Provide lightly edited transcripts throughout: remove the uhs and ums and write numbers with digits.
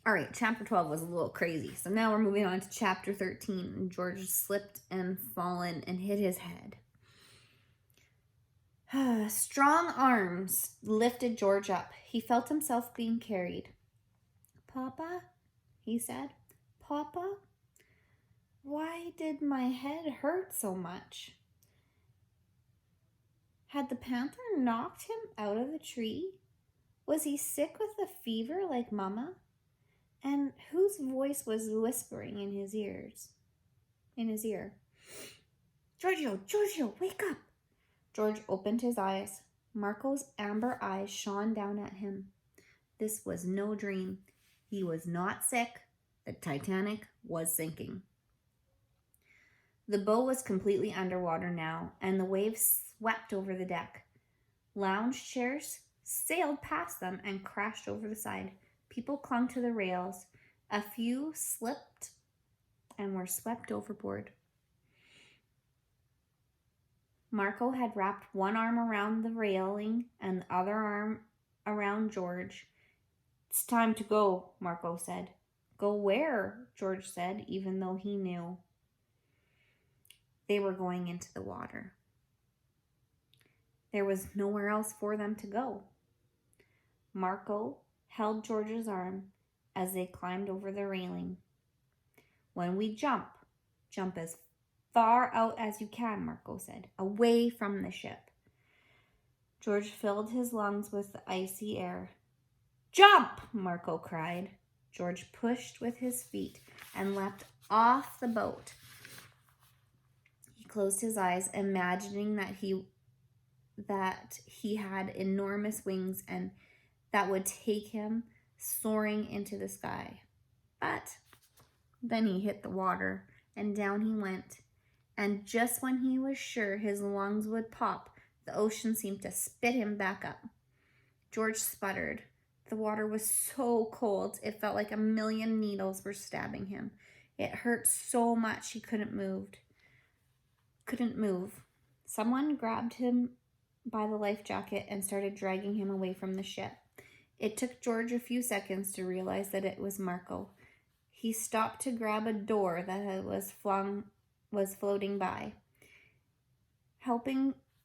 All right, chapter 12 was a little crazy. So now we're moving on to chapter 13. George slipped and fallen and hit his head. Strong arms lifted George up. He felt himself being carried. Papa, he said. Papa, why did my head hurt so much? Had the panther knocked him out of the tree? Was he sick with a fever like Mama? And whose voice was whispering in his ear? Giorgio, wake up! George opened his eyes. Marco's amber eyes shone down at him. This was no dream. He was not sick. The Titanic was sinking. The boat was completely underwater now, and the waves swept over the deck. Lounge chairs sailed past them and crashed over the side. People clung to the rails. A few slipped and were swept overboard. Marco had wrapped one arm around the railing and the other arm around George. It's time to go, Marco said. Go where? George said, even though he knew they were going into the water. There was nowhere else for them to go. Marco held George's arm as they climbed over the railing. When we jump as far out as you can, Marco said, away from the ship. George filled his lungs with the icy air. Jump! Marco cried. George pushed with his feet and leapt off the boat. He closed his eyes, imagining that he had enormous wings and that would take him soaring into the sky. But then he hit the water and down he went. And just when he was sure his lungs would pop, the ocean seemed to spit him back up. George sputtered. The water was so cold, it felt like 1,000,000 needles were stabbing him. It hurt so much he couldn't move. Someone grabbed him by the life jacket and started dragging him away from the ship. It took George a few seconds to realize that it was Marco. He stopped to grab a door that was floating by.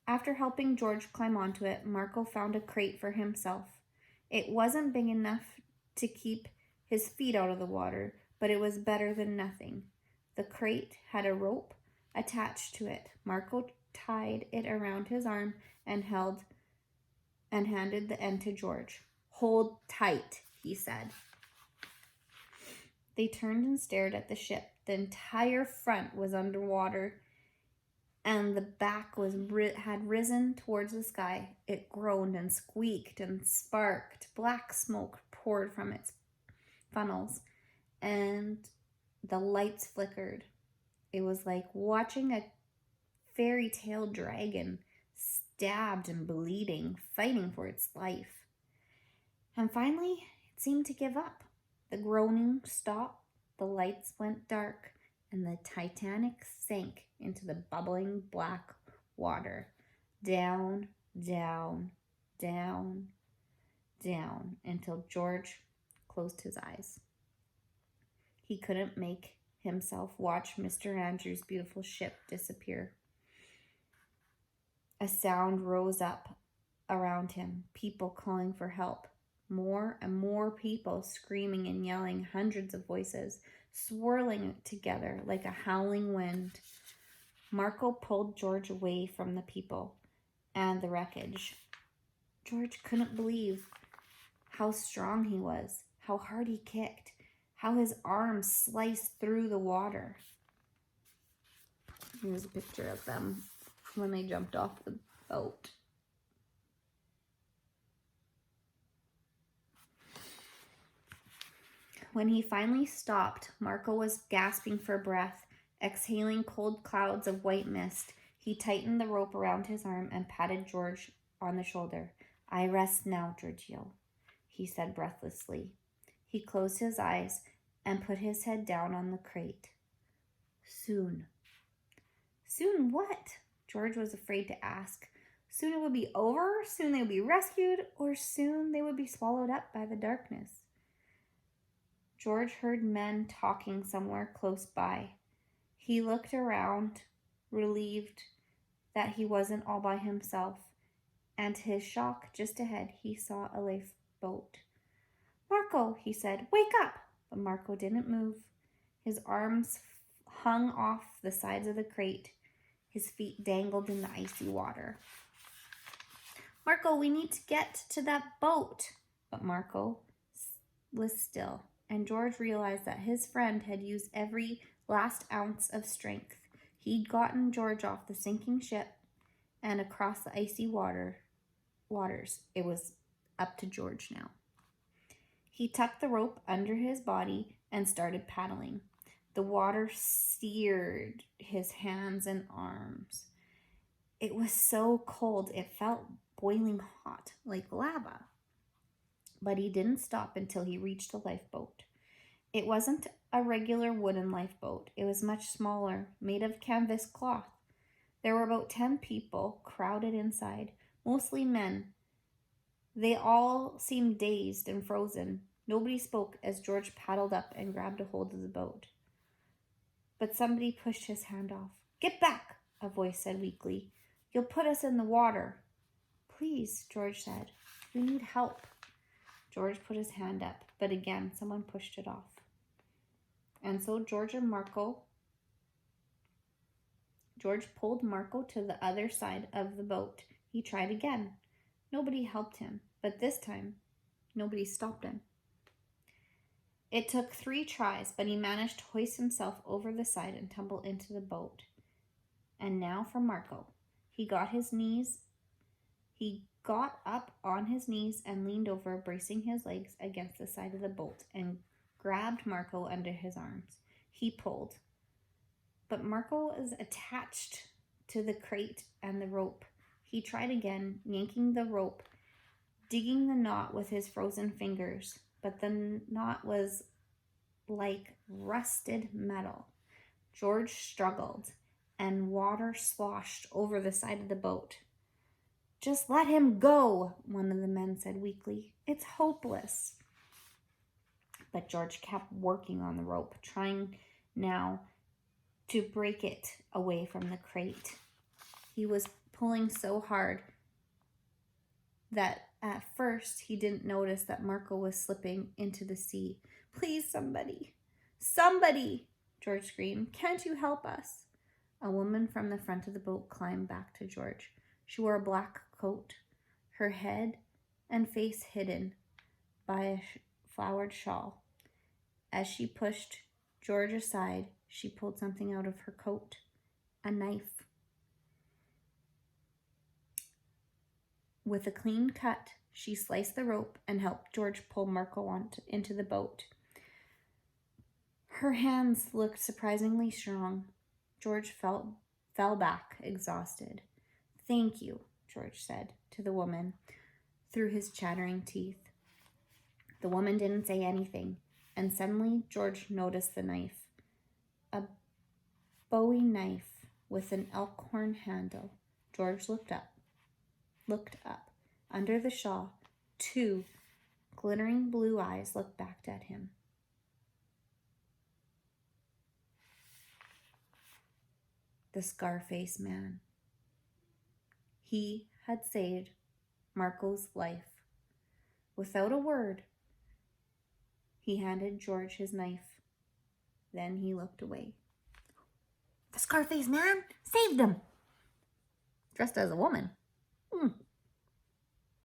After helping George climb onto it, Marco found a crate for himself. It wasn't big enough to keep his feet out of the water, but it was better than nothing. The crate had a rope attached to it. Marco tied it around his arm and handed the end to George. Hold tight, he said. They turned and stared at the ship. The entire front was underwater, and the back had risen towards the sky. It groaned and squeaked and sparked. Black smoke poured from its funnels, and the lights flickered. It was like watching a fairy tale dragon, stabbed and bleeding, fighting for its life. And finally, it seemed to give up. The groaning stopped, the lights went dark, and the Titanic sank into the bubbling black water. Down, down, down, down, until George closed his eyes. He couldn't make himself watch Mr. Andrews' beautiful ship disappear. A sound rose up around him, people calling for help. More and more people screaming and yelling, hundreds of voices swirling together like a howling wind. Marco pulled George away from the people and the wreckage. George couldn't believe how strong he was, how hard he kicked, how his arms sliced through the water. Here's a picture of them when they jumped off the boat. When he finally stopped, Marco was gasping for breath, exhaling cold clouds of white mist. He tightened the rope around his arm and patted George on the shoulder. I rest now, Giorgio, he said breathlessly. He closed his eyes and put his head down on the crate. Soon. Soon what? George was afraid to ask. Soon it would be over, soon they would be rescued, or soon they would be swallowed up by the darkness. George heard men talking somewhere close by. He looked around, relieved that he wasn't all by himself, and to his shock, just ahead, he saw a lifeboat. "Marco," he said, "wake up!" But Marco didn't move. His arms hung off the sides of the crate. His feet dangled in the icy water. "Marco, we need to get to that boat." But Marco was still, and George realized that his friend had used every last ounce of strength. He'd gotten George off the sinking ship and across the icy waters. It was up to George now. He tucked the rope under his body and started paddling. The water seared his hands and arms. It was so cold, it felt boiling hot, like lava. But he didn't stop until he reached the lifeboat. It wasn't a regular wooden lifeboat. It was much smaller, made of canvas cloth. There were about 10 people crowded inside, mostly men. They all seemed dazed and frozen. Nobody spoke as George paddled up and grabbed a hold of the boat. But somebody pushed his hand off. "Get back," a voice said weakly. "You'll put us in the water." "Please," George said. "We need help." George put his hand up, but again someone pushed it off. And so George pulled Marco to the other side of the boat. He tried again. Nobody helped him, but this time nobody stopped him. It took 3 tries, but he managed to hoist himself over the side and tumble into the boat. And now for Marco. He got up on his knees and leaned over, bracing his legs against the side of the boat, and grabbed Marco under his arms. He pulled. But Marco was attached to the crate and the rope. He tried again, yanking the rope, digging the knot with his frozen fingers, but the knot was like rusted metal. George struggled, and water sloshed over the side of the boat. "Just let him go," one of the men said weakly. "It's hopeless." But George kept working on the rope, trying now to break it away from the crate. He was pulling so hard that at first he didn't notice that Marco was slipping into the sea. "Please, somebody! Somebody!" George screamed. "Can't you help us?" A woman from the front of the boat climbed back to George. She wore a black coat, her head and face hidden by a flowered shawl. As she pushed George aside, she pulled something out of her coat, a knife. With a clean cut, she sliced the rope and helped George pull Marco into the boat. Her hands looked surprisingly strong. George fell back, exhausted. "Thank you," George said to the woman through his chattering teeth. The woman didn't say anything, and suddenly George noticed the knife. A Bowie knife with an elk horn handle. George looked up. Under the shawl, 2 glittering blue eyes looked back at him. The Scarface Man. He had saved Marco's life. Without a word, he handed George his knife. Then he looked away. "The Scarface Man saved him!" Dressed as a woman.